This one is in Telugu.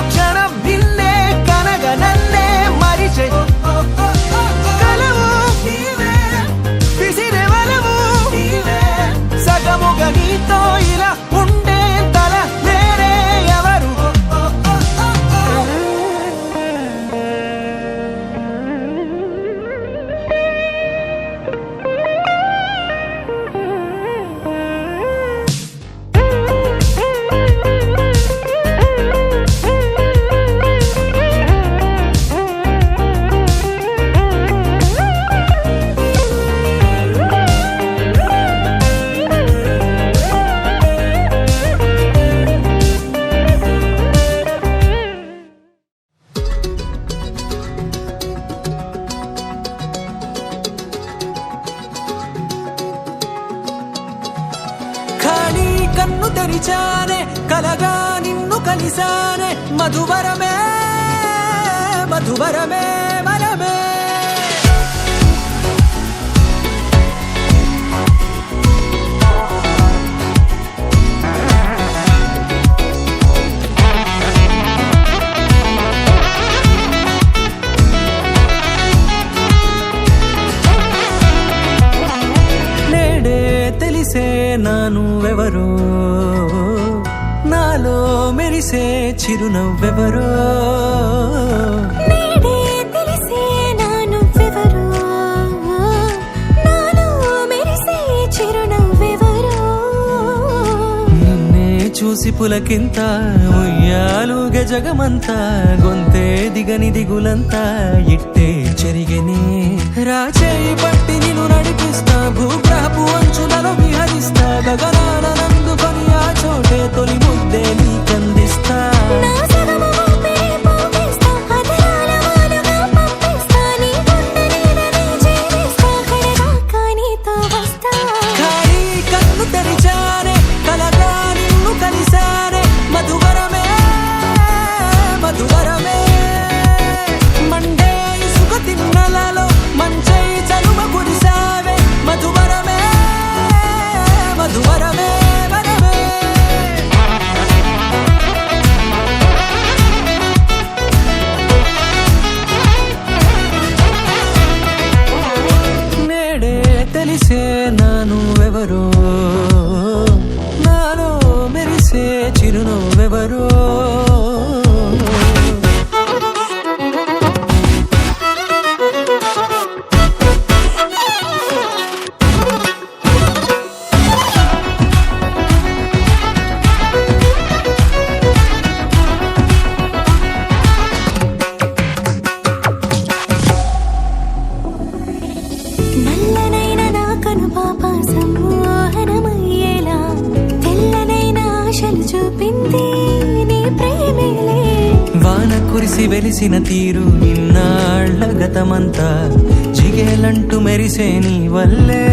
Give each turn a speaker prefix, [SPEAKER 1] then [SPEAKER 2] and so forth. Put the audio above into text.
[SPEAKER 1] క్షణం నిన్నే కనగ నన్నే మరిచే కలవు నీవే విసిరే వలవు నీవే సగముగా నీతో ఇలా ఉండే తల లేరే ఎవరు కన్ను తెరిచానే కలగా నిన్ను కలిసానే మధువరమే మధువరమే వరమే నేడే తెలిసే నానువెవరో నాలో మెరిసే చిరునవ్వెవరో
[SPEAKER 2] నేడే తెలిసే నానువెవరో నాలో మెరిసే చిరునవ్వెవరో
[SPEAKER 1] నిన్నే చూసి పులకింత ఉయ్యాలుగ జగమంతా గొంతే దిగని దిగులంతా ఇట్టే చెరిగెనే రాచేయి పట్టి నిన్ను నడిపిస్తా భూగ్రహపు అంచులలో విహరిస్తా గగనాన నందుకొని ఆ చోటే తొలి ముద్దే నీకందిస్తా
[SPEAKER 2] నా సగము ఊపిరి పోగిస్తా అధరాల వానగా పంపిస్తా నీ గుండె నీడనే చేరిస్తా కడదాకా నీతో వస్తా
[SPEAKER 1] ఖాళీ కన్ను తెరిచానే కలగా నిన్ను కలిసానే మధువరమే మధువరమే మండే ఇసుక తిన్నలలో మంచై చలువ కురిసావే మధువరమే మధువరమే వరమే నేడే తెలిసే నానువెవరో నాలో మెరిసే చిరునవ్వెవరో
[SPEAKER 2] నల్లనైన నా కనుపాప సమ్మోహనమయ్యేలా తెల్లనైన ఆశలు చూపింది నీ ప్రేమేలే
[SPEAKER 1] వాన కురిసి వెలిసిన తీరు ఇన్నాళ్ల గతమంతా జిగేలంటూ మెరిసే నీ వల్లే